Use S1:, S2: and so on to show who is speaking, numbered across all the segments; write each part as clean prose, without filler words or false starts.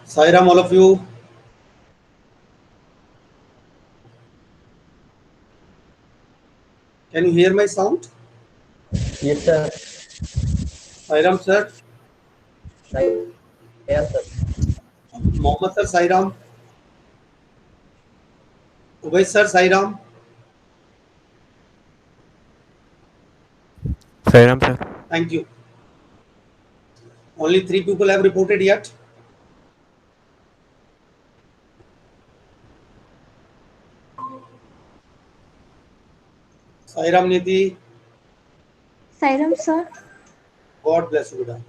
S1: Sairam, all of you. Can you hear my sound?
S2: Yes, sir.
S1: Sairam, sir.
S2: Yes, sir.
S1: Mohammed, sir. Sairam. Ubay, sir. Sairam.
S3: Sairam sir.
S1: Thank you. Only 3 people have reported yet. Sairam, Niti.
S4: Sairam, sir.
S1: God bless you, Buddha.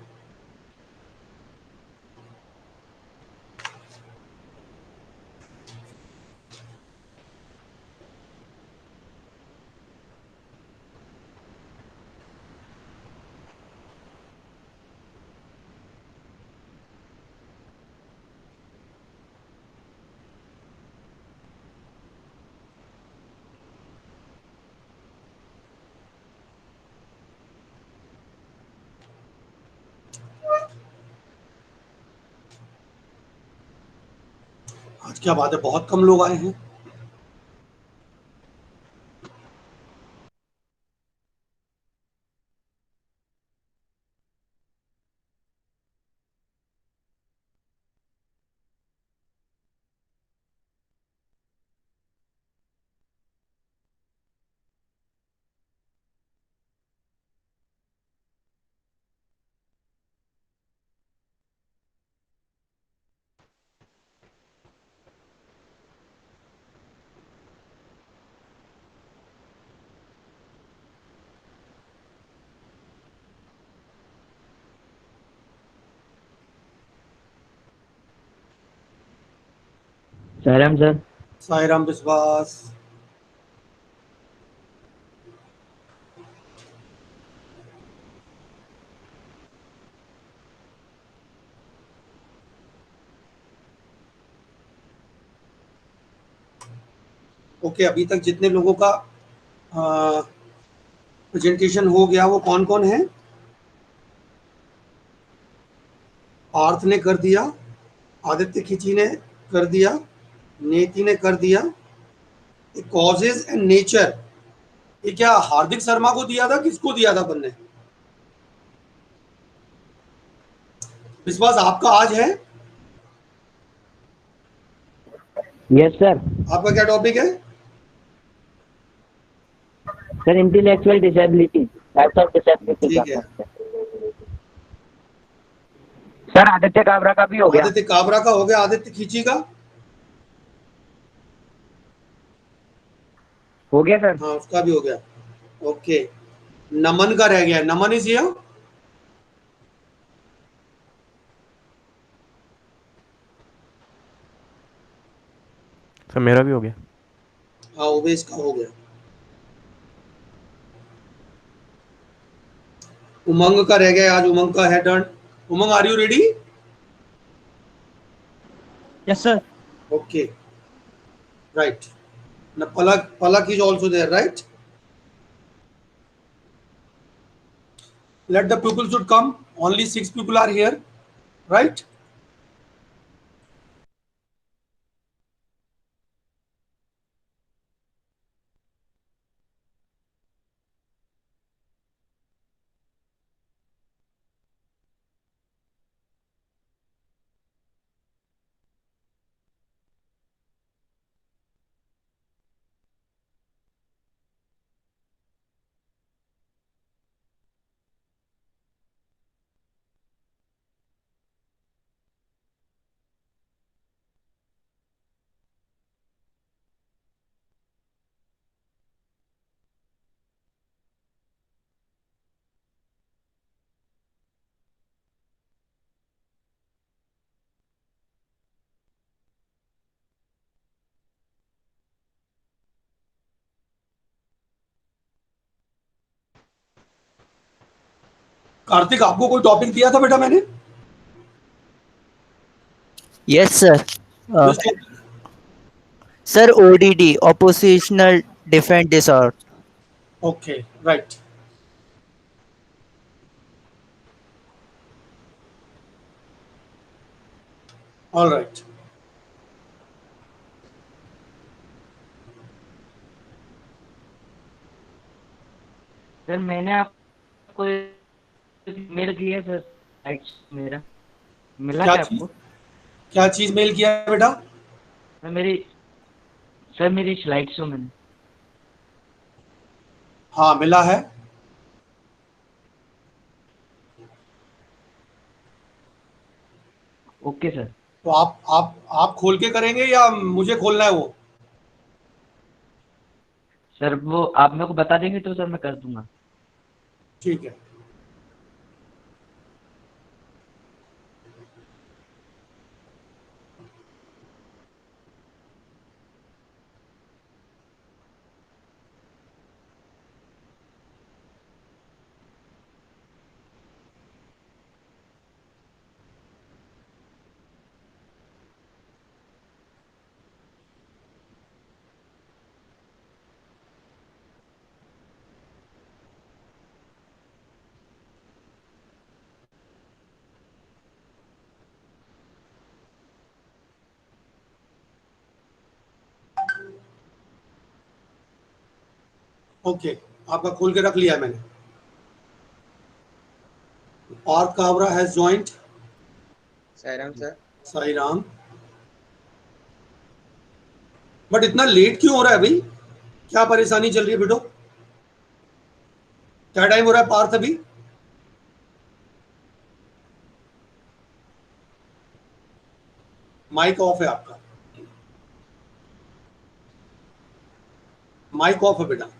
S1: आज क्या बात है, बहुत कम लोग आए हैं।
S2: Sairam, sir.
S1: Sairam विश्वास। Okay, अभी तक जितने लोगों का प्रेजेंटेशन हो गया वो कौन कौन है? पार्थ ने कर दिया, आदित्य खिची ने कर दिया, नेति ने कर दिया। कॉजेज एंड नेचर, ये क्या हार्दिक शर्मा को दिया था, किसको दिया था अपन ने? विश्वास आपका आज है?
S2: Yes, sir.
S1: आपका क्या टॉपिक है?
S2: Sir, intellectual disability. Types of disability.
S1: ठीक है।
S2: सर आदित्य काबरा का भी हो गया।
S1: आदित्य काबरा का हो गया, आदित्य खिची का
S2: हो गया सर।
S1: हाँ, उसका भी हो गया। ओके, नमन का रह गया। नमन इज हियर?
S3: सर मेरा भी हो गया।
S1: हाँ, उमेश का हो गया। उमंग का रह गया, आज उमंग का है turn. Umang, are you ready?
S2: Yes sir.
S1: Okay, right. Now Palak is also there, right? Let the people should come. Only 6 people are here, right? Kartik, आपको कोई टॉपिक दिया था बेटा मैंने?
S5: Yes, sir.
S1: Which topic?
S5: Sir, ODD, Oppositional Defense Disorder.
S1: Okay, right. All right.
S2: Sir मैंने आपको mail किया sir, मेरा मिला
S1: क्या
S2: क्या
S1: चीज,
S2: आपको?
S1: क्या चीज मेल किया है बेटा?
S2: सर मेरी स्लाइड शो मैंने।
S1: हाँ मिला है।
S2: Okay sir.
S1: तो आप खोल के करेंगे या मुझे खोलना है वो?
S2: सर वो आप मेरे को बता देंगे तो सर मैं कर दूंगा।
S1: ठीक है। ओके, आपका खोल के रख लिया मैंने। Parth Kabra has joined.
S6: Sairam sir.
S1: Sai Ram. But इतना लेट क्यों हो रहा है भाई? क्या परेशानी चल रही है बेटो? क्या टाइम हो रहा है पार्थ अभी? माइक ऑफ है आपका, माइक ऑफ है बेटा।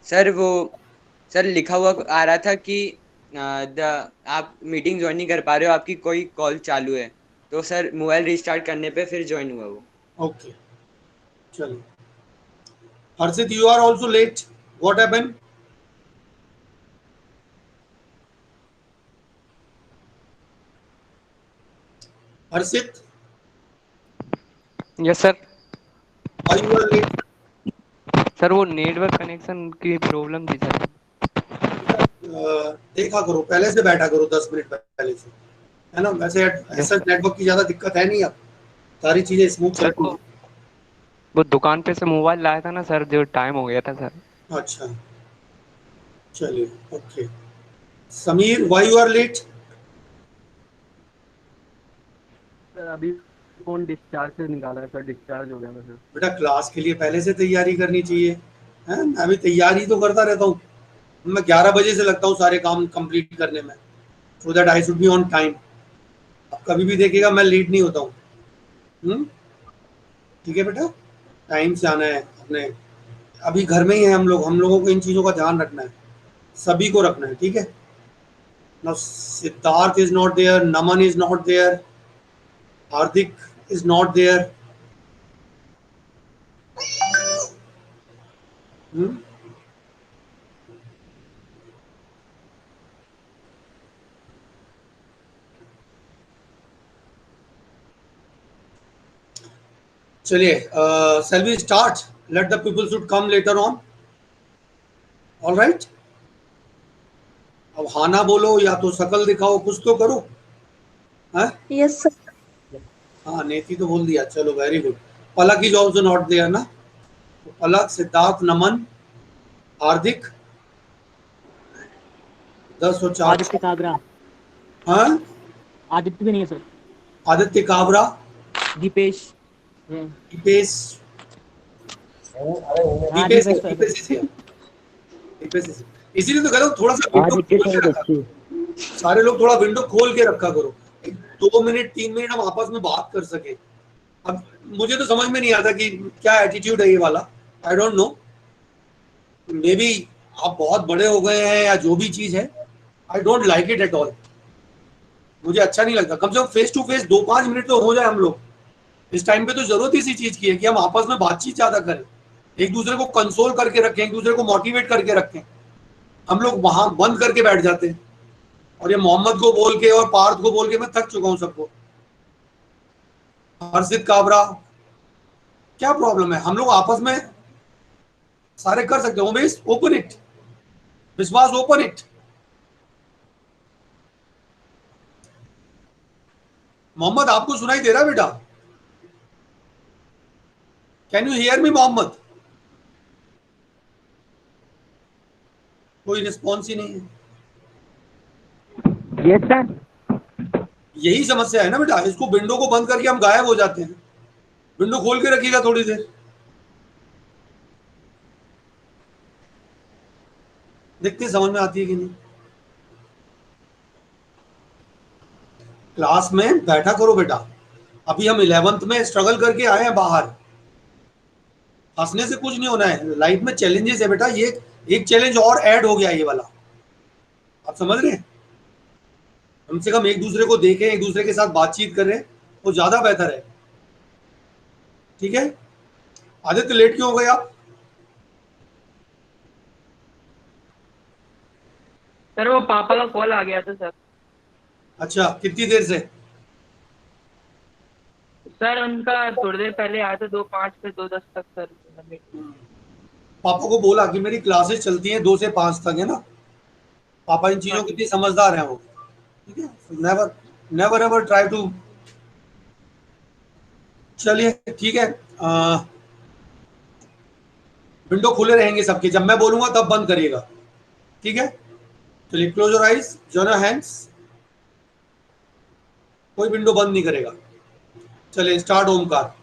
S6: सर वो सर लिखा हुआ आ रहा था कि आप मीटिंग ज्वाइन नहीं कर पा रहे हो, आपकी कोई कॉल चालू है। तो सर मोबाइल रिस्टार्ट करने पे फिर ज्वाइन हुआ वो।
S1: ओके, चलिए। Harshit, you are also late, what happened? Harshit,
S3: yes sir.
S1: Why you are late?
S3: Sir वो नेटवर्क कनेक्शन की प्रॉब्लम थी सर।
S1: देखा करो, पहले से बैठा करो 10 मिनट पहले से, है ना? वैसे
S3: यस
S1: ऐसा
S3: सर।
S1: नेटवर्क की ज्यादा दिक्कत है नहीं, अब सारी चीजें स्मूथ
S3: सर
S1: चलती
S3: वो दुकान पे से मोबाइल लाया था ना सर, जो टाइम हो गया था सर।
S1: हैं। अच्छा, चलिए, okay. Sameer, why you are late?
S7: Sir अभी फोन डिस्चार्ज से निकाला है सर, डिस्चार्ज हो गया था सर।
S1: बेटा क्लास के लिए पहले से तैयारी करनी चाहिए, है? मैं भी तैयारी तो करता रहता हूँ। मैं 11 बजे से लगता हूँ सारे काम कंप्लीट करने में, so that I should be on time. अब कभी भी देखिएगा मैं लेट नहीं होता हूँ। हम्म, ठीक है बेटा, टाइम से आना है अपने। अभी घर में ही है हम लोगों को इन चीज़ों का ध्यान रखना है, सभी को रखना है, ठीक है? Now Siddharth is not there, Naman is not there, Hardik is not there. चलिए, shall we start? Let the people should come later on. All right? अब हाना बोलो या तो शकल दिखाओ, कुछ तो करो। हाँ
S4: Yes, sir.
S1: हाँ, नेति तो बोल दिया, चलो very good. Palak is also not there ना? तो पलक, सिद्धार्थ, नमन, हार्दिक, 10 और 4।
S7: आदित्य काबरा।
S1: हाँ,
S7: आदित्य भी नहीं है सर।
S1: आदित्य काबरा,
S7: दीपेश।
S1: दीपेश,
S7: हाँ
S1: Deepesh
S7: Deepesh sir.
S1: Deepesh is here, Deepesh is here। इसीलिए तो कह रहा हूँ थोड़ा सा विंडो
S2: आदित्य
S1: खोल के
S2: सर
S1: रखा
S2: बच्ची।
S1: करो। सारे लोग थोड़ा विंडो खोल के रखा करो, 2 मिनट 3 मिनट हम आपस में बात कर सके। अब मुझे तो समझ में नहीं आता कि क्या एटीट्यूड है ये वाला। I don't know, may be आप बहुत बड़े हो गए हैं या जो भी चीज है। I don't like it at all. मुझे अच्छा नहीं लगता। कम से कम फेस टू फेस 2-5 मिनट तो हो जाए हम लोग। इस टाइम पे तो जरूरत इसी चीज की है कि हम आपस में बातचीत ज्यादा करें, एक दूसरे को कंसोल करके रखें, एक दूसरे को मोटिवेट करके रखें। हम लोग वहां बंद करके बैठ जाते हैं, और ये मोहम्मद को बोल के और पार्थ को बोल के मैं थक चुका हूं सबको। हर्षित काबरा, क्या प्रॉब्लम है? हम लोग आपस में सारे कर सकते हैं। Umesh, open it. Vishwas, open it. Mohammad आपको सुनाई दे रहा है बेटा? Can you hear me Mohammad? कोई रिस्पॉन्स ही नहीं है।
S2: Yes, sir.
S1: यही समस्या है ना बेटा, इसको विंडो को बंद करके हम गायब हो जाते हैं। विंडो खोल के रखिएगा थोड़ी देर, देखते हैं समझ में आती है कि नहीं। क्लास में बैठा करो बेटा। अभी हम 11th में स्ट्रगल करके आए हैं बाहर। हंसने से कुछ नहीं होना है, लाइफ में चैलेंजेस है बेटा। ये एक चैलेंज और ऐड हो गया ये वाला, आप समझ रहे हैं? कम से कम एक दूसरे को देखें, एक दूसरे के साथ बातचीत करें, वो ज्यादा बेहतर है। ठीक है, आदित्य लेट क्यों हो गए आप?
S2: सर वो पापा का कॉल आ गया था सर।
S1: अच्छा, कितनी देर से?
S2: सर उनका थोड़ी देर पहले आया था, 2:05 से 2:10 तक सर।
S1: पापा को बोला कि मेरी क्लासेस चलती हैं 2 से 5 तक, है ना? पापा इन चीजों के लिए समझदार हैं वो। ठीक है, never never ever try to. चलिए ठीक है, विंडो खुले रहेंगे सबके, जब मैं बोलूंगा तब बंद करिएगा। ठीक है, चलिए close your eyes, join your hands. कोई विंडो बंद नहीं करेगा। चलिए स्टार्ट ओमकार।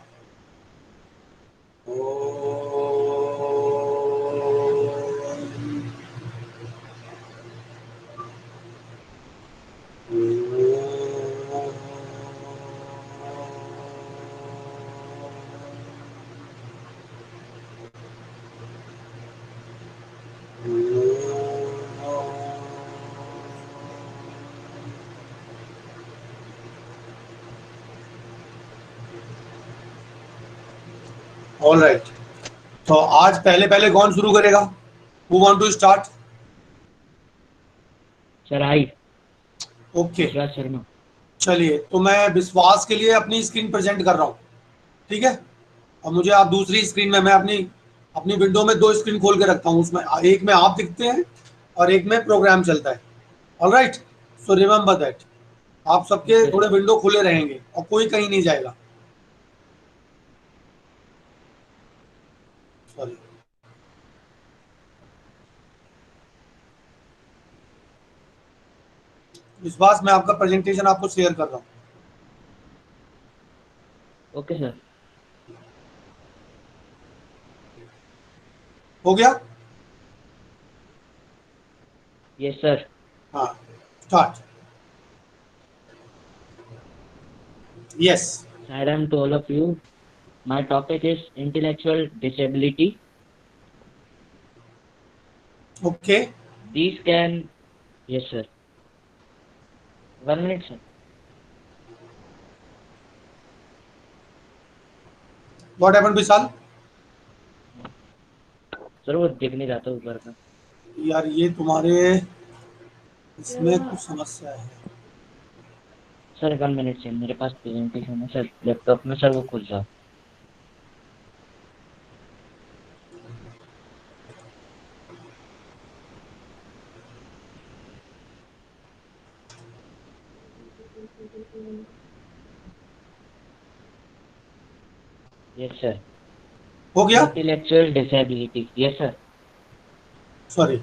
S1: ऑल राइट, तो आज पहले पहले कौन शुरू करेगा? Who want to start?
S2: Sir I
S1: okay,
S2: Vishwas Sharma.
S1: चलिए तो मैं विश्वास के लिए अपनी स्क्रीन प्रेजेंट कर रहा हूँ। ठीक है, और मुझे आप दूसरी स्क्रीन में, मैं अपनी अपनी विंडो में 2 स्क्रीन खोल के रखता हूँ, उसमें एक में आप दिखते हैं और एक में प्रोग्राम चलता है। All right, so remember that, आप सबके थोड़े विंडो खुले रहेंगे और कोई कहीं नहीं जाएगा। सॉरी, विश्वास मैं आपका प्रेजेंटेशन आपको शेयर कर रहा हूँ।
S2: Okay sir.
S1: हो गया?
S2: Yes sir.
S1: हाँ, start. Yes,
S2: Salam to all of you. My topic is intellectual disability.
S1: Okay,
S2: These can, yes sir. 1 minute sir.
S1: What happened Vishal?
S2: Sir वो दिख नहीं रहा था ऊपर का।
S1: यार ये तुम्हारे इसमें कुछ समस्या है।
S2: सर 1 मिनट से मेरे पास प्रेजेंटेशन है सर लैपटॉप में, सर वो खुल जाओ। Yes sir.
S1: हो गया?
S2: Intellectual disability, yes sir.
S1: Sorry,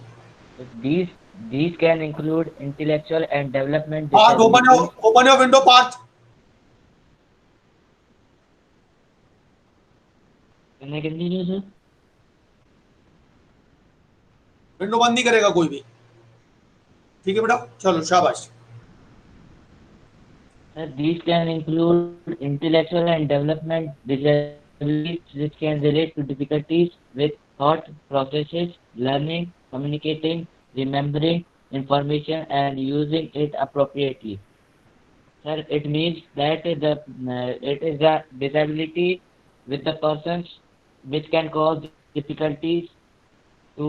S2: These can include intellectual and development
S1: Parth
S2: disabilities.
S1: Open your window Parth.
S2: Can I continue sir?
S1: Window बंद नहीं करेगा कोई भी। ठीक है बेटा, चलो शाबाश।
S2: Sir, these can include intellectual and development disabilities which can relate to difficulties with thought processes, learning, communicating, remembering information and using it appropriately. Sir, it means that it is a disability with the persons which can cause difficulties to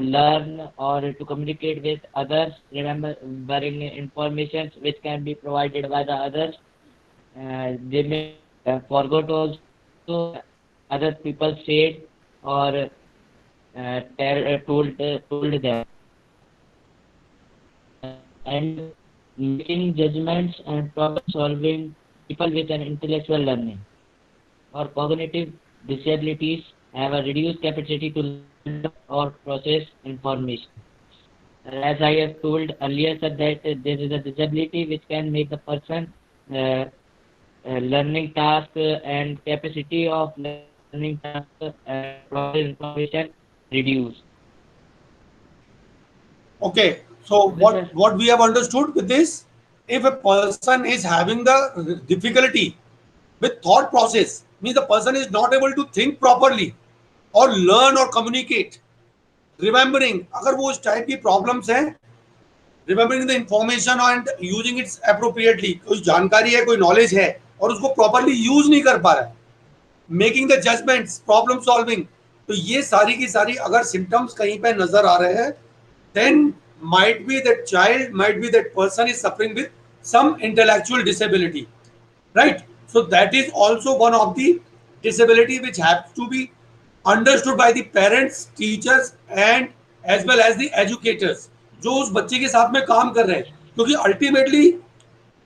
S2: learn or to communicate with others, remembering information which can be provided by the others. They may forget also other people said or told them, and making judgments and problem solving people with an intellectual learning or cognitive disabilities have a reduced capacity to learn or process information. As I have told earlier, sir, that there is a disability which can make the person learning task and capacity of learning task and process information reduced.
S1: Okay, so what we have understood with this, if a person is having the difficulty with thought process, means the person is not able to think properly or learn or communicate, remembering, अगर वो इस type की problems हैं, remembering the information and using its appropriately, कोई जानकारी है, कोई knowledge है और उसको प्रॉपरली यूज नहीं कर पा रहा है, making the judgments, problem solving, तो ये सारी की सारी अगर सिम्टम्स कहीं पे नजर आ रहे हैं, then might be that child, might be that person is suffering with some intellectual disability, right? So that is also one of the disability which has to be understood by the parents, teachers and as well as the educators जो उस बच्चे के साथ में काम कर रहे हैं, क्योंकि अल्टीमेटली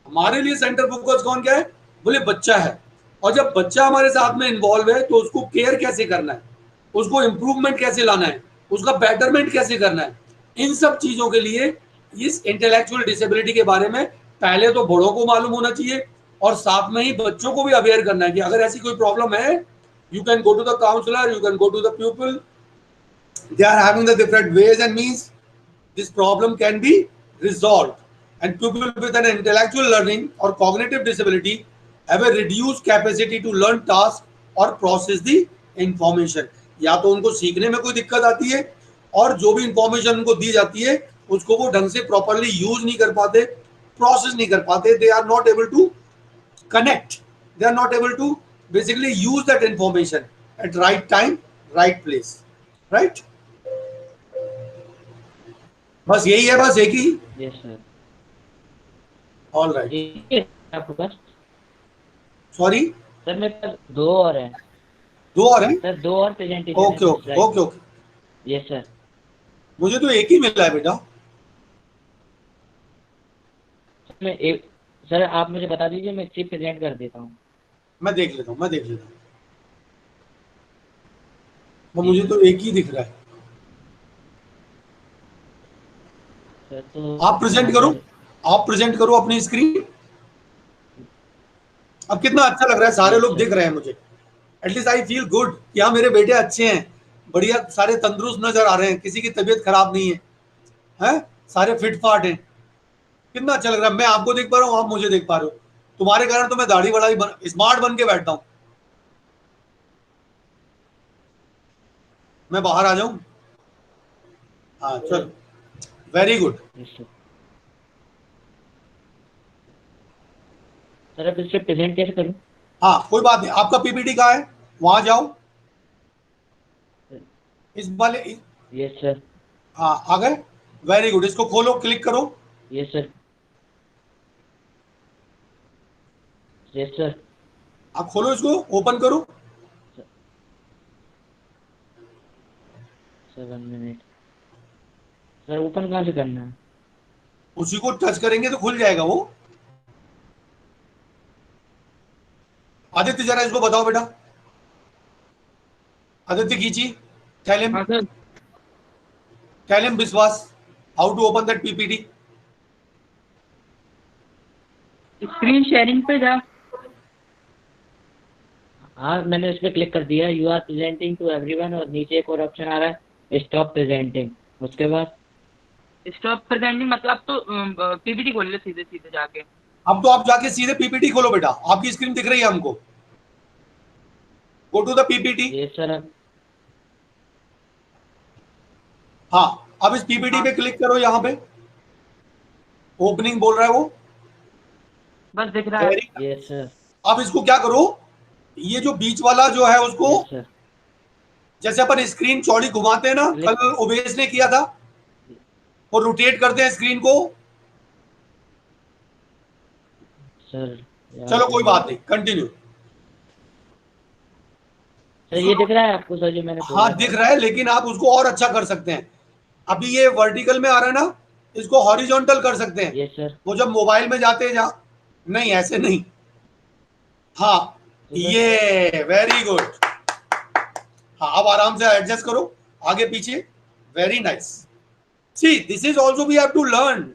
S1: हमारे लिए सेंटर फोकस कौन क्या है, बोले बच्चा है, और जब बच्चा हमारे साथ में इन्वॉल्व है तो उसको केयर कैसे करना है, उसको इम्प्रूवमेंट कैसे लाना है, उसका बेटरमेंट कैसे करना है, इन सब चीजों के लिए इस इंटेलेक्चुअल डिसेबिलिटी के बारे में पहले तो बड़ों को मालूम होना चाहिए और साथ में ही बच्चों को भी अवेयर करना है कि अगर ऐसी कोई प्रॉब्लम है, you can go to the counsellor, you can go to the people, they are having the different ways and means, this problem can be resolved, and people with an intellectual learning or cognitive disability have a reduced capacity to learn tasks or process the information. या तो उनको सीखने में कोई दिक्कत आती है और जो भी इंफॉर्मेशन उनको दी जाती है उसको वो ढंग से प्रॉपरली यूज नहीं कर पाते, प्रोसेस नहीं कर पाते, they are not able to connect, they are not able to basically use that information at right time, right place, right? बस यही है, बस एक ही।
S2: Yes sir.
S1: ऑल राइट,
S2: आपके पास?
S1: सॉरी
S2: सर मेरे पास दो और हैं।
S1: दो और हैं
S2: सर, दो और presentation.
S1: Okay okay okay okay.
S2: Yes sir.
S1: मुझे तो एक ही मिला है बेटा।
S2: मैं एक, सर आप मुझे बता दीजिए, मैं सिर्फ प्रेजेंट कर देता हूँ।
S1: मैं देख लेता हूँ, वो मुझे तो एक ही दिख रहा है।
S2: तो
S1: आप प्रेजेंट करो अपनी स्क्रीन। अब कितना अच्छा लग रहा है, सारे लोग दिख रहे हैं मुझे, एटलीस्ट आई फील गुड कि हाँ मेरे बेटे अच्छे हैं, बढ़िया, सारे तंदुरुस्त नजर आ रहे हैं, किसी की तबीयत खराब नहीं है, हैं सारे फिट फाट हैं, कितना अच्छा लग रहा है। मैं आपको देख पा रहा हूँ, आप मुझे देख पा रहे हो, तुम्हारे कारण तो मैं दाढ़ी बढ़ाई स्मार्ट बन के बैठता हूँ। मैं बाहर आ जाऊं? हाँ चल, वेरी गुड।
S2: सर अब इससे प्रेजेंट कैसे करूं?
S1: हाँ कोई बात नहीं, आपका पीपीटी कहाँ है, वहां जाओ इस वाले।
S2: Yes sir.
S1: हाँ आ गए, वेरी गुड। इसको खोलो, क्लिक करो।
S2: Yes sir. Yes sir.
S1: आप खोलो इसको, ओपन करो।
S2: Sir 1 minute. सर ओपन कहाँ से करना है?
S1: उसी को टच करेंगे तो खुल जाएगा वो। आदित्य जरा इसको बताओ बेटा, Aditya Kichi, tell him Vishwas how to open that PPT.
S8: Screen sharing पे जा।
S2: हाँ मैंने इस पर क्लिक कर दिया, you are presenting to everyone, और नीचे एक और ऑप्शन आ रहा है स्टॉप प्रेजेंटिंग। उसके बाद
S8: स्टॉप प्रेजेंटिंग मतलब तो पीपीटी खोल ले सीधे सीधे जाके।
S1: अब तो आप जाके सीधे पीपीटी खोलो बेटा, आपकी स्क्रीन दिख रही है हमको। Go to the PPT.
S2: Yes sir.
S1: हाँ अब इस पीपीटी पे क्लिक करो, यहाँ पे ओपनिंग बोल रहा है वो,
S8: बस दिख रहा है।
S2: Yes sir.
S1: अब इसको क्या करो, ये जो बीच वाला जो है उसको,
S2: सर
S1: जैसे अपन स्क्रीन चौड़ी घुमाते हैं ना, कल उबेश ने किया था, और रोटेट करते हैं स्क्रीन को।
S2: सर
S1: चलो कोई बात नहीं, कंटिन्यू।
S2: सर ये दिख रहा है आपको सर जो मैंने बोला?
S1: हाँ दिख रहा है, लेकिन आप उसको और अच्छा कर सकते हैं। अभी ये वर्टिकल में आ रहा है ना, इसको हॉरिजॉन्टल कर सकते हैं।
S2: Yes sir.
S1: वो जब मोबाइल में जाते हैं नहीं ऐसे नहीं, हाँ, ये वेरी गुड। हाँ, अब आराम से एडजस्ट करो आगे पीछे। Very nice. See this is also we have to learn,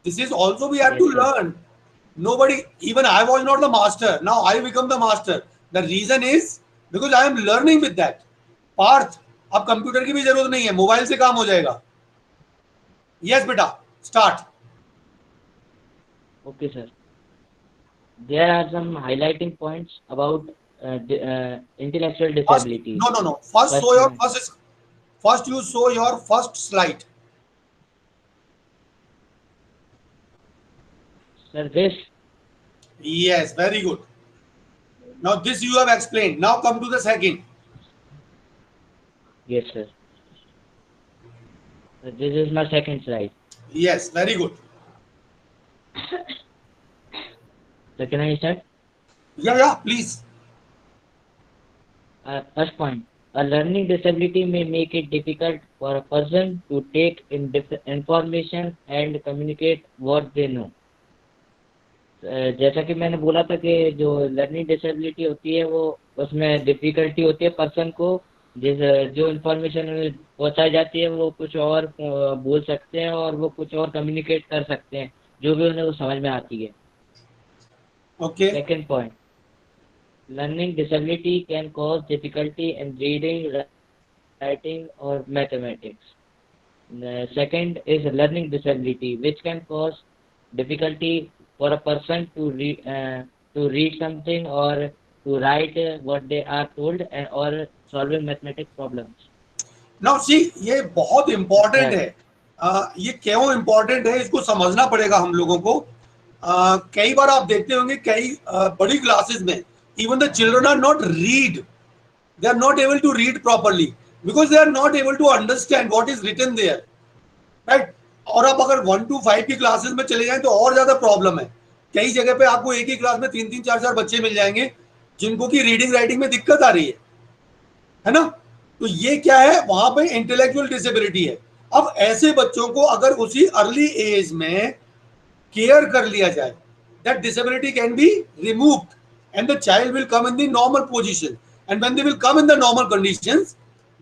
S1: this is also we have
S2: Yes,
S1: to
S2: sir.
S1: learn. Nobody, even I was not the master, now I become the master. The reason is because I am learning with that. Parth, अब computer की भी जरूरत नहीं है, mobile से काम हो जाएगा। यस बेटा, start.
S2: Okay, sir. There are some highlighting points about intellectual
S1: first,
S2: disabilities.
S1: No no no, first
S2: First
S1: show your
S2: one,
S1: first you show your first slide.
S2: sir, this.
S1: Yes, very good. Now this you have explained, now come to the second.
S2: Yes, sir. So this is my second slide.
S1: Yes, very good.
S2: So can I start?
S1: Yeah, please.
S2: First point, a learning disability may make it difficult for a person to take in information and communicate what they know. जैसा कि मैंने बोला था कि जो learning disability होती है वो उसमें डिफिकल्टी होती है पर्सन को, जिस जो इंफॉर्मेशन पहुंचाई जाती है वो कुछ और बोल सकते हैं और वो कुछ और कम्युनिकेट कर सकते हैं जो भी उन्हें वो समझ में आती है।
S1: Okay.
S2: Second point, learning disability can cause difficulty in reading, writing, or mathematics. The second is learning disability, which can cause difficulty for a person to read something or to write what they are told or solving mathematics problems.
S1: Now see, ये बहुत important
S2: Third,
S1: है। ये क्यों important है इसको समझना पड़ेगा हम लोगों को। कई बार आप देखते होंगे कई बड़ी क्लासेस में even the children are not read, they are not able to read properly because they are not able to understand what is written there, right? और आप अगर 1 to 5 की क्लासेस में चले जाएं तो और ज्यादा प्रॉब्लम है। कई जगह पे आपको एक ही क्लास में 3-3, 4-4 बच्चे मिल जाएंगे जिनको की रीडिंग राइटिंग में दिक्कत आ रही है ना? तो ये क्या है, वहां पे इंटेलेक्चुअल डिसेबिलिटी है। अब ऐसे बच्चों को अगर उसी अर्ली एज में केयर कर लिया जाए, that disability can be removed and the child will come in the normal position, and when they will come in the normal conditions,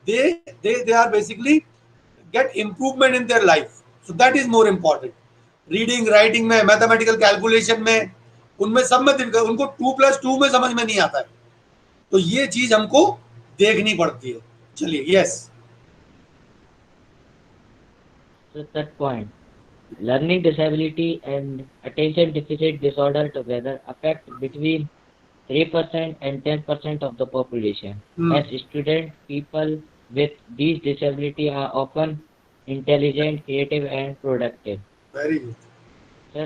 S1: they are basically get improvement in their life. So that is more important. Reading writing में, mathematical calculation में, उनमें सब में उनको 2+2 में समझ में नहीं आता है, तो ये चीज हमको देखनी पड़ती है। चलिए, yes.
S2: so third point, learning disability and attention deficit disorder together affect between 3% and 10% of the population. As student, people with these disability are often intelligent, creative, and productive.
S1: Very good.
S2: Sir,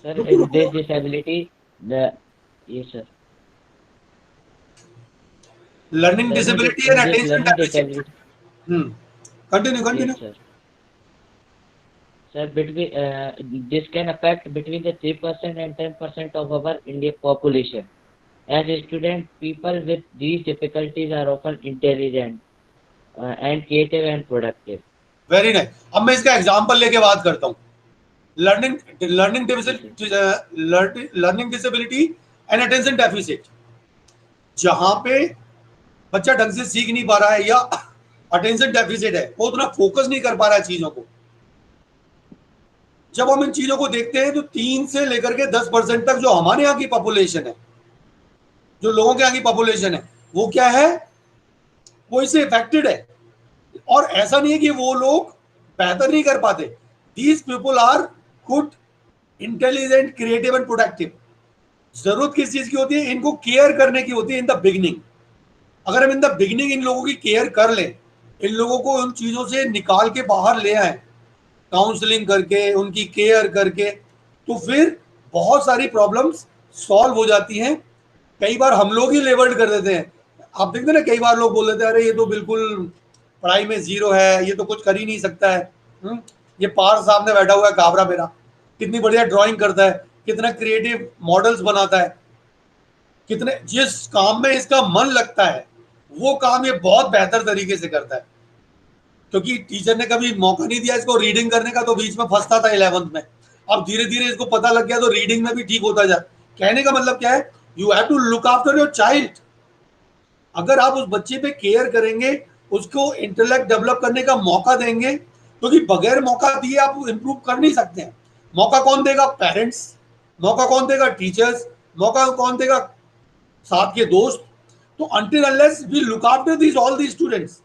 S2: sir, in this disability, yes, sir.
S1: Learning disability and attention deficit. Continue.
S2: Yes, sir. Sir, this can affect between the 3% and 10% of our Indian population. As a student, people with these difficulties are often intelligent and creative and productive.
S1: Very nice. अब मैं इसका example लेके बात करता हूँ। Learning disability and attention deficit, जहां पे बच्चा ढंग से सीख नहीं पा रहा है या अटेंशन डेफिसिट है, वो उतना फोकस नहीं कर पा रहा है चीजों को। जब हम इन चीजों को देखते हैं तो 3 से लेकर के 10% तक जो हमारे यहाँ की पॉपुलेशन है, जो लोगों के यहाँ की पॉपुलेशन है, वो क्या है, वो इससे इफेक्टेड है। और ऐसा नहीं है कि वो लोग बेहतर नहीं कर पाते। These people are good, intelligent, creative and productive. जरूरत किस चीज की होती है, इनको केयर करने की होती है इन द बिगिनिंग। अगर हम इन द बिगिनिंग इन लोगों की केयर कर लें, इन लोगों को उन चीजों से निकाल के बाहर ले आए, काउंसलिंग करके, उनकी केयर करके, तो फिर बहुत सारी प्रॉब्लम्स सॉल्व हो जाती हैं। कई बार हम लोग ही लेबल्ड कर देते हैं। आप देखते हैं ना, कई बार लोग बोल देते हैं अरे ये तो बिल्कुल पढ़ाई में जीरो है, ये तो कुछ कर ही नहीं सकता है। ये पार सामने बैठा हुआ है काबरा मेरा, कितनी बढ़िया ड्राइंग करता है, कितना क्रिएटिव मॉडल्स बनाता है, कितने, जिस काम में इसका मन लगता है वो काम ये बहुत बेहतर तरीके से करता है। क्योंकि टीचर ने कभी मौका नहीं दिया इसको रीडिंग करने का, तो बीच में फंसता था 11th में। अब धीरे धीरे इसको पता लग गया तो रीडिंग में भी ठीक होता जा। कहने का मतलब क्या है, you have to look after your child. अगर आप उस बच्चे पे केयर करेंगे, उसको इंटेलेक्ट डेवलप करने का मौका देंगे, क्योंकि बगैर मौका दिए आप इंप्रूव कर नहीं सकते हैं। मौका कौन देगा? पेरेंट्स। मौका कौन देगा? टीचर्स। मौका कौन देगा? साथ के दोस्त। तो until unless we look after these all these students.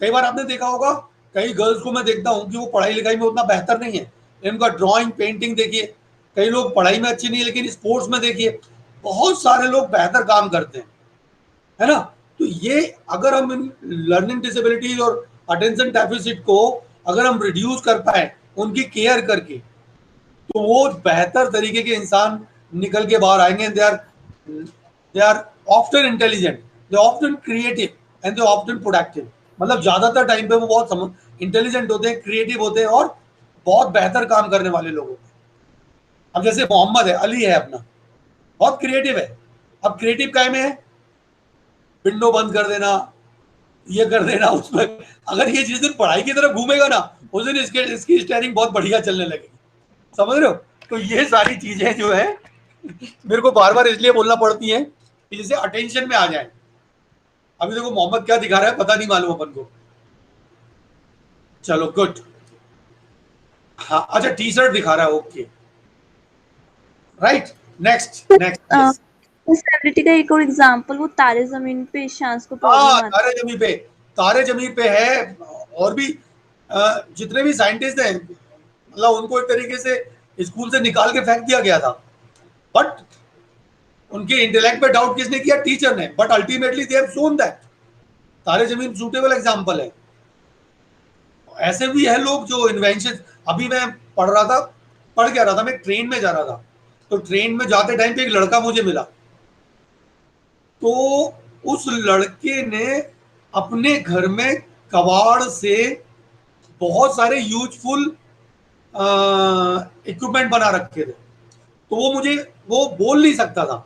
S1: कई बार आपने देखा होगा, कई गर्ल्स को मैं देखता हूँ कि वो पढ़ाई लिखाई में उतना बेहतर नहीं है, इनका ड्राइंग पेंटिंग देखिए। कई लोग पढ़ाई में अच्छे नहीं है लेकिन स्पोर्ट्स में देखिए बहुत सारे लोग बेहतर काम करते हैं, है ना। तो ये अगर हम इन लर्निंग डिसेबिलिटीज और अटेंशन डेफिसिट को अगर हम रिड्यूस कर पाए उनकी केयर करके, तो वो बेहतर तरीके के इंसान निकल के बाहर आएंगे। They are often intelligent, they often creative and they often productive. मतलब ज्यादातर टाइम पे वो बहुत इंटेलिजेंट होते हैं, क्रिएटिव होते हैं और बहुत बेहतर काम करने वाले लोग होते हैं। अब जैसे मोहम्मद है, अली है अपना, बहुत क्रिएटिव है। अब क्रिएटिव काय में है? विंडो बंद कर देना, ये कर देना उसमें। अगर ये जिस दिन पढ़ाई की तरफ घूमेगा ना, उस दिन इसकी स्टेयरिंग बहुत बढ़िया चलने लगेगी। समझ रहे हो? तो ये सारी चीजें जो है मेरे को बार बार इसलिए बोलना पड़ती हैं कि जिससे अटेंशन में आ जाए। अभी देखो मोहम्मद क्या दिखा रहा है पता नहीं मालूम अपन को। चलो गुड। हाँ अच्छा, टी शर्ट दिखा रहा है, okay right. Next next.
S4: Disability का एक और एग्जांपल, वो तारे जमीन पे ईशांश को
S1: हाँ,
S4: प्रॉब्लम आती
S1: तारे जमीन पे, तारे जमीन पे है। और भी जितने भी साइंटिस्ट हैं, मतलब उनको एक तरीके से स्कूल से निकाल के फेंक दिया गया था, बट उनके इंटेलेक्ट पे डाउट किसने किया? टीचर ने। But ultimately they have shown that तारे जमीन सूटेबल एग्जांपल है। ऐसे भी है लोग जो इन्वेंशन। अभी मैं पढ़ क्या रहा था, मैं ट्रेन में जा रहा था, तो ट्रेन में जाते टाइम पे एक लड़का मुझे मिला। तो उस लड़के ने अपने घर में कबाड़ से बहुत सारे यूजफुल इक्विपमेंट बना रखे थे। तो वो बोल नहीं सकता था,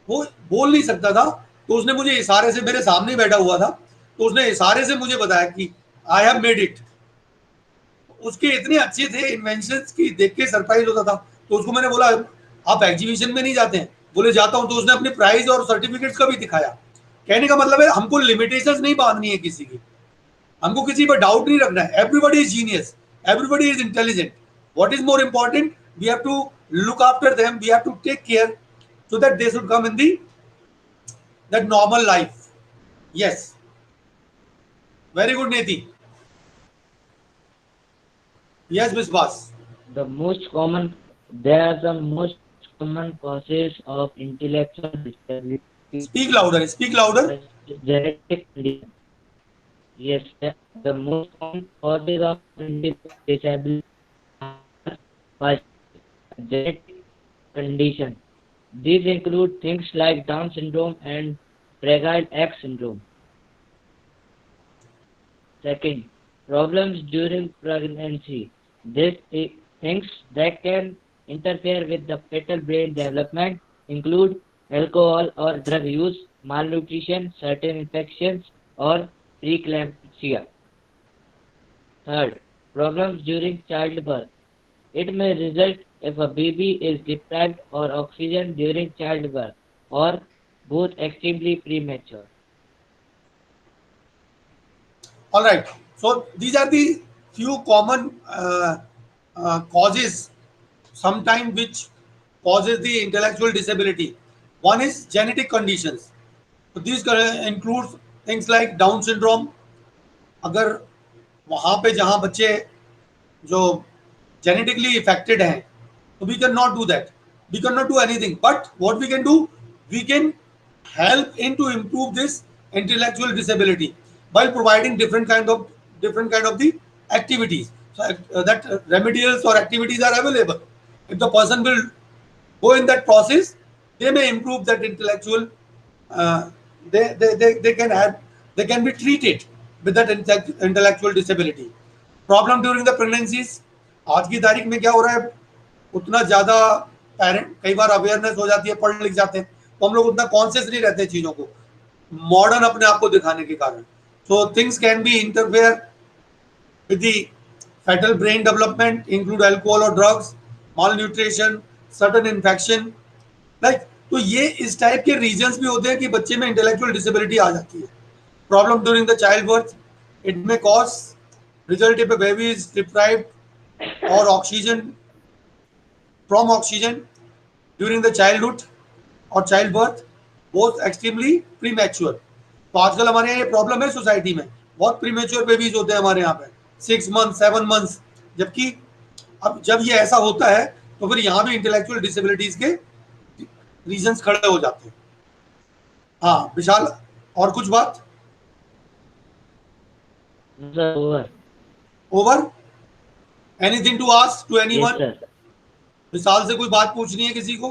S1: वो बोल नहीं सकता था। तो उसने मुझे इशारे से, मेरे सामने बैठा हुआ था, तो उसने इशारे से मुझे बताया कि आई हैव मेड इट। उसके इतने अच्छे थे इन्वेंशंस की, देख के सरप्राइज होता था। तो उसको मैंने बोला आप एग्जीबिशन में नहीं जाते हैं? बोले जाता हूं। तो उसने अपने प्राइज और सर्टिफिकेट्स का भी दिखाया। कहने का मतलब है हमको लिमिटेशंस नहीं बांधनी है किसी की, हमको किसी पर डाउट नहीं रखना है। Everybody is genius, everybody is intelligent. What is more important, we have to look after them, we have to take care so that they should come in that normal life. Yes, very good Neti. Yes, Miss Bas.
S2: There are the most common causes of intellectual disability.
S1: Speak louder, speak louder.
S2: Genetic condition. Yes, the most common causes of intellectual disability are genetic condition. These include things like Down syndrome and Fragile X syndrome. Second, problems during pregnancy. These things that can interfere with the fetal brain development include alcohol or drug use, malnutrition, certain infections, or preeclampsia. Third, problems during childbirth. It may result if a baby is deprived of oxygen during childbirth or both extremely premature.
S1: All right. So these are the few common causes, sometimes which causes the intellectual disability. One is genetic conditions. So these includes things like Down syndrome. अगर वहाँ पे जहाँ बच्चे जो genetically affected हैं, so we cannot do that. We cannot do anything. But what we can do, we can help in to improve this intellectual disability by providing different kind of the activities. So that remedials or activities are available. If the person will go in that process, they may improve that intellectual. They can be treated with that intellectual disability. Problem during the pregnancies. आज की तारीख में क्या हो रहा है, उतना ज्यादा पेरेंट कई बार अवेयरनेस हो जाती है, पढ़ लिख जाते हैं, तो हम लोग उतना कॉन्शियस नहीं रहते चीजों को, मॉडर्न अपने आप को दिखाने के कारण. So things can be interfere with the Fetal brain development include alcohol or drugs, malnutrition, certain infection. Like, तो ये इस टाइप के रीजंस भी होते हैं कि बच्चे में इंटेलेक्चुअल डिसेबिलिटी आ जाती है. Problem during the childbirth, it may cause result if a baby is deprived or oxygen from oxygen during the childhood और child birth both extremely premature. तो आजकल हमारे यहाँ ये प्रॉब्लम है सोसाइटी में, बहुत प्रीमेच्योर बेबीज होते हैं हमारे यहाँ पे, 6 मंथ 7 मंथ्स. जबकि अब जब ये ऐसा होता है तो फिर यहाँ भी इंटेलेक्चुअल डिसेबिलिटीज के रीजंस खड़े हो जाते हैं. हाँ विशाल, और कुछ बात?
S2: Sir, over.
S1: Over? Anything to ask to
S2: Yes,
S1: anyone?
S2: sir.
S1: Vishal से कोई बात पूछनी है किसी को?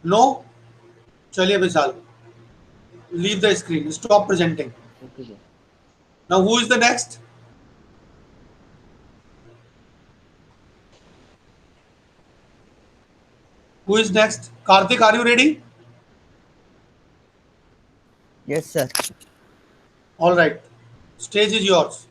S1: नो? चलिए Vishal, leave the screen, stop presenting.
S2: Okay, sir.
S1: Now who is the next? Who is next? Karthik, are you ready?
S5: Yes, sir.
S1: All right. Stage is yours.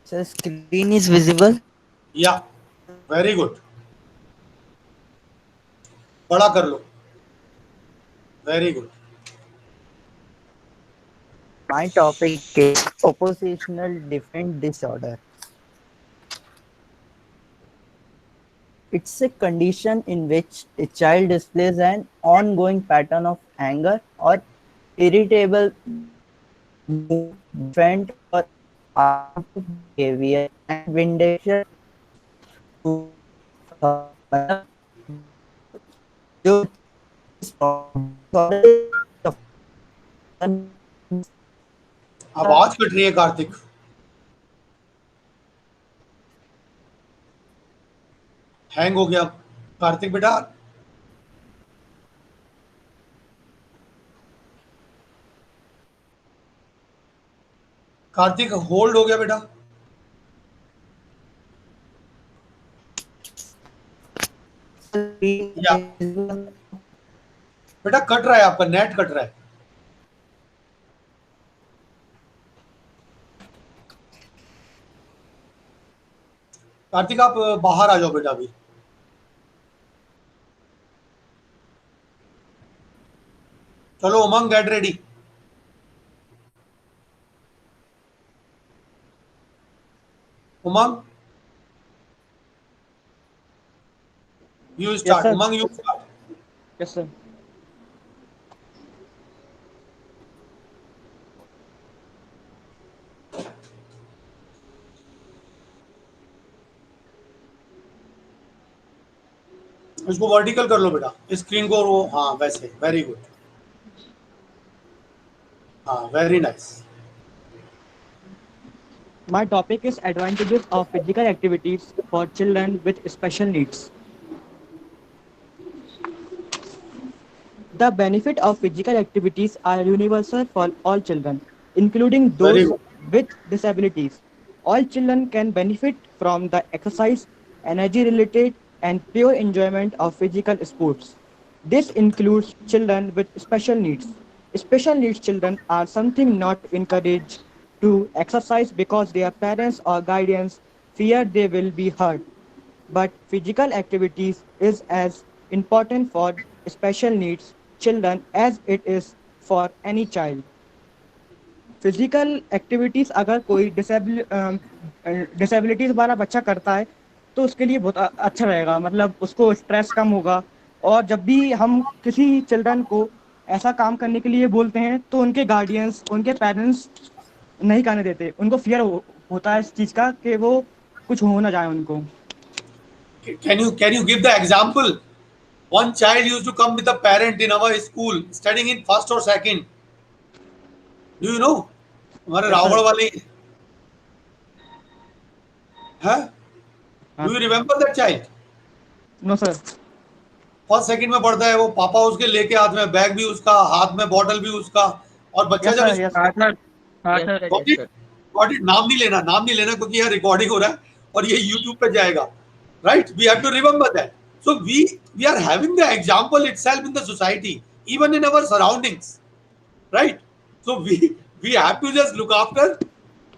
S5: Sir, screen is visible.
S1: Yeah. Very good. बड़ा कर लो. Very good.
S5: My topic is oppositional different disorder. It's a condition in which a child displays an ongoing pattern of anger or irritable mood, different or harmful behavior and vindication to
S1: आवाज cut रही है Kartik. Hang हो गया कार्तिक बेटा. Kartik hold हो गया बेटा. या बेटा कट रहा है, आपका नेट कट रहा है. कार्तिक आप बाहर आ जाओ बेटा अभी. चलो Umang, get ready. Umang, you start.
S7: sir.
S1: Umang, you start.
S7: Yes, sir.
S1: इसको वर्टिकल कर लो बेटा, स्क्रीन को. वो हाँ वैसे. Very good. हाँ very nice.
S9: My topic is advantages of physical activities for children with special needs. The benefit of physical activities are universal for all children, including
S1: Very
S9: those
S1: good.
S9: with disabilities. All children can benefit from the exercise, energy-related, and pure enjoyment of physical sports. This includes children with special needs. Special needs children are something not encouraged to exercise because their parents or guardians fear they will be hurt. But physical activities is as important for special needs children as it is for any child. Physical activities अगर कोई disabilities वाला बच्चा करता है तो उसके लिए बहुत अच्छा रहेगा, मतलब उसको स्ट्रेस कम होगा. और जब भी हम किसी चिल्ड्रन को ऐसा काम करने के लिए बोलते हैं तो उनके गार्डियंस, उनके पेरेंट्स नहीं करने देते. उनको फियर होता है इस चीज़ का कि वो कुछ हो ना जाए उनको.
S1: Can you give the example? One child used to come with a parent in our school, studying in first or second. Do you know? हमारे रावण वाले हैं. Do you remember that child?
S9: No sir.
S1: First second में पढ़ता है वो, पापा उसके लेके हाथ में बैग भी उसका, हाथ में बॉटल भी उसका, और बच्चा जब Got it? नाम नहीं लेना क्योंकि यह रिकॉर्डिंग हो रहा है और ये यूट्यूब पे जाएगा. right? We have to remember that. So we are having the example itself in the society, even in our surroundings, right? So we have to just look after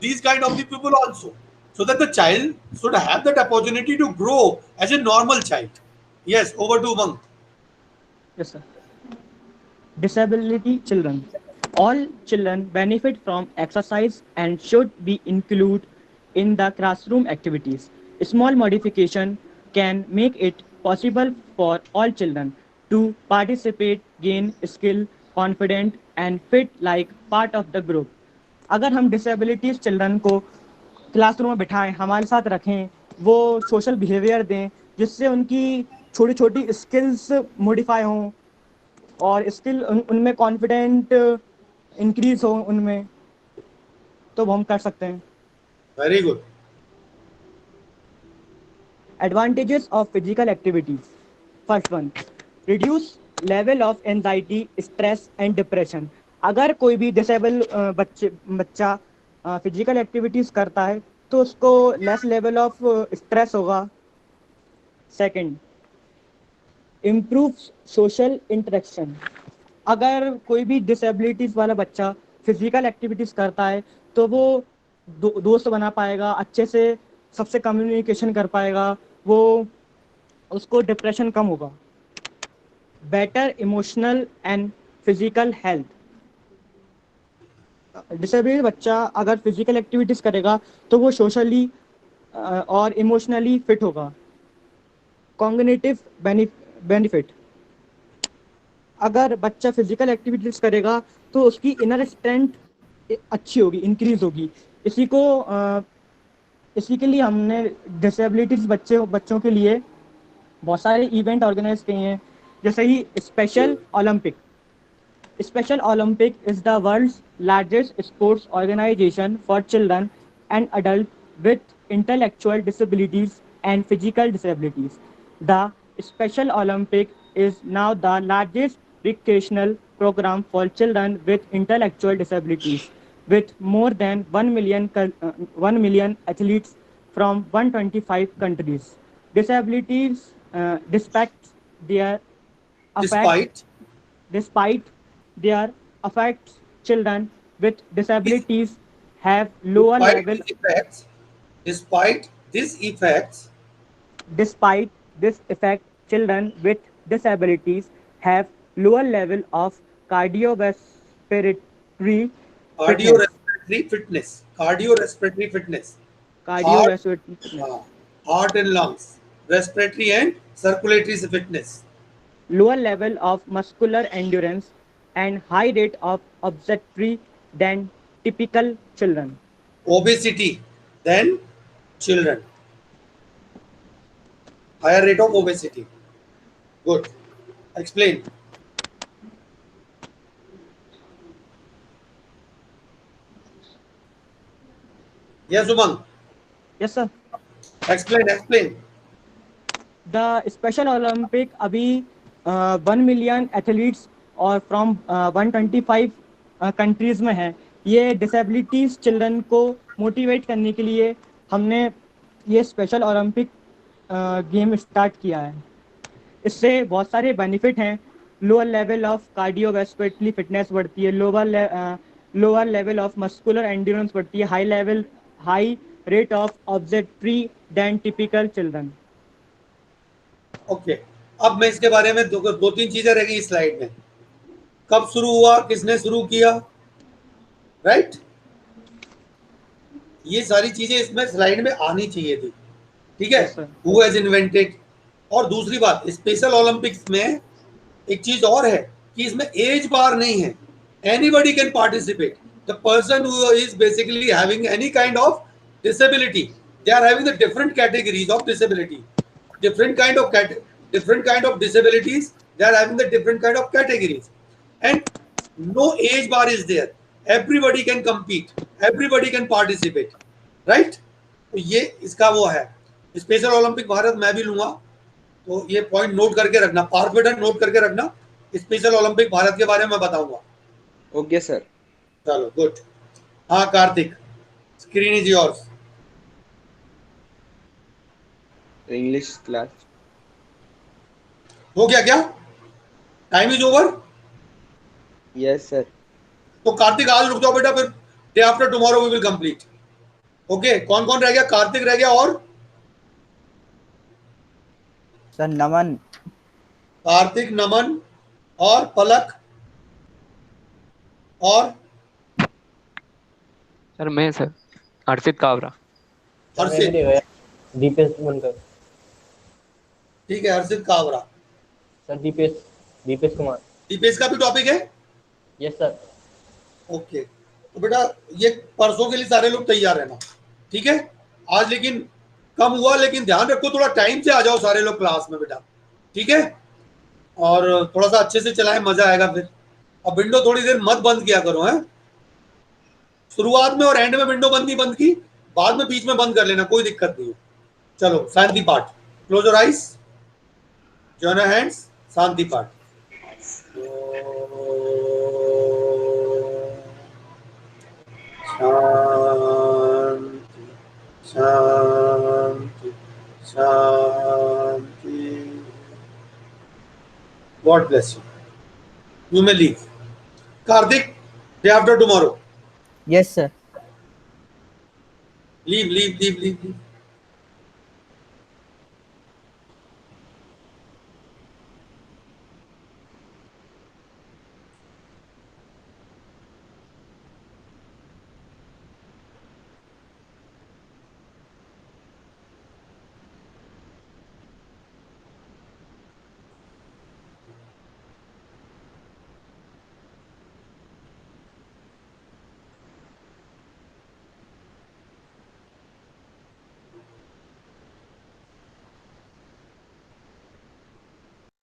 S1: these kind of the people also, so that the child should have that opportunity to grow as a normal child. Yes, over to Umang.
S9: Yes, sir. Disability children. All children benefit from exercise and should be included in the classroom activities. Small modification can make it possible for all children to participate, gain skill, confident and fit like part of the group. अगर हम disabilities children को classroom में बिठाएं, हमारे साथ रखें, वो social behaviour दें जिससे उनकी छोटी छोटी स्किल्स मॉडिफाई हों और स्किल उनमें कॉन्फिडेंट इंक्रीज हो उनमें, तो वो हम कर सकते हैं.
S1: Very good.
S9: Advantages of physical activities. First one, reduce level of anxiety, stress and depression. अगर कोई भी डिसेबल बच्चा फिजिकल एक्टिविटीज करता है तो उसको लेस लेवल ऑफ स्ट्रेस होगा. Second, improve social interaction. अगर कोई भी डिसेबिलिटीज वाला बच्चा फिजिकल एक्टिविटीज करता है तो वो दोस्त बना पाएगा, अच्छे से सबसे कम्युनिकेशन कर पाएगा, वो उसको डिप्रेशन कम होगा. Better emotional and physical health. Disabled बच्चा अगर फिजिकल एक्टिविटीज करेगा तो वो सोशली और इमोशनली फिट होगा. Cognitive benefit. अगर बच्चा फिजिकल एक्टिविटीज करेगा तो उसकी इनर स्ट्रेंथ अच्छी होगी, इंक्रीज होगी. इसी के लिए हमने डिसेबिलिटीज बच्चों के लिए बहुत सारे इवेंट ऑर्गेनाइज किए हैं, जैसे ही special Olympic. Special Olympic is the world's largest sports organisation for children and adult with intellectual disabilities and physical disabilities. The special Olympic is now the largest recreational program for children with intellectual disabilities, with more than 1 million athletes from 125 countries. Disabilities, despite their affects, children with disabilities have lower level.
S1: Despite
S9: this effect, children with disabilities have lower level of cardiorespiratory
S1: fitness. Heart and lungs, respiratory and circulatory fitness.
S9: Lower level of muscular endurance and high rate of obesity than typical children.
S1: Obesity than children. Higher rate of obesity. Good. Explain. Yes, Umang.
S9: Yes, sir.
S1: Explain.
S9: The Special Olympic अभी 1 million athletes और from 125 countries में है. ये disabilities children को motivate करने के लिए हमने ये स्पेशल ओलंपिक गेम स्टार्ट किया है. इससे बहुत सारे बेनिफिट हैं. Lower level of cardiovascular fitness बढ़ती है, lower level of muscular endurance बढ़ती है, high rate of obesity than typical children.
S1: Okay, अब मैं इसके बारे में दो तीन चीजें रह गई स्लाइड में. कब शुरू हुआ, किसने शुरू किया, राइट? ये सारी चीजें इसमें स्लाइड में आनी चाहिए थी. ठीक है, हु हैज इन्वेंटेड. और दूसरी बात, स्पेशल ओलंपिक्स में एक चीज और है कि इसमें एज बार नहीं है. Anybody can participate. The person who is basically having any kind of disability, they are having the different categories of disability, different kind of disabilities, they are having the different kind of categories, and no age bar is there. Everybody can compete, everybody can participate, right? तो ये इसका वो है. Special Olympic Bharat मैं भी लूंगा, तो ये पॉइंट नोट करके रखना, पार्ट नोट करके रखना. स्पेशल ओलंपिक भारत के बारे में बताऊंगा.
S6: Okay sir.
S1: चलो, गुड. हाँ Kartik, screen is yours.
S6: English class.
S1: हो गया क्या? Time is over.
S6: Yes sir.
S1: तो कार्तिक आज रुक जाओ बेटा, फिर day after tomorrow we will complete. Okay, कौन कौन रह गया? कार्तिक रह गया, और
S5: सर नमन,
S1: कार्तिक, नमन और पलक और
S3: सर मैं सर हर्षित कावरा।
S1: हर्षित।
S10: दीपेश बनकर।
S1: ठीक है, हर्षित कावरा।
S10: सर दीपेश कुमार।
S1: दीपेश का भी टॉपिक है।
S10: Yes sir.
S1: ओके, तो बेटा ये परसों के लिए सारे लोग तैयार रहना, ठीक है? आज लेकिन कम हुआ, लेकिन ध्यान रखो थोड़ा टाइम से आ जाओ सारे लोग क्लास में बेटा, ठीक है? और थोड़ा सा अच्छे से चलाएं, मजा आएगा फिर। अब विंडो थोड़ी देर मत बंद किया करो, है? शुरुआत में और एंड में विंडो बंद की, बाद में बीच में बंद कर लेना, कोई दिक्कत नहीं है। चलो शांति पाठ, close your eyes, join your hands, शांति पाठ। शांति शांति शांति। God bless you. You may leave. Kartik, day after tomorrow
S5: yes sir.
S1: Leave leave leave leave leave.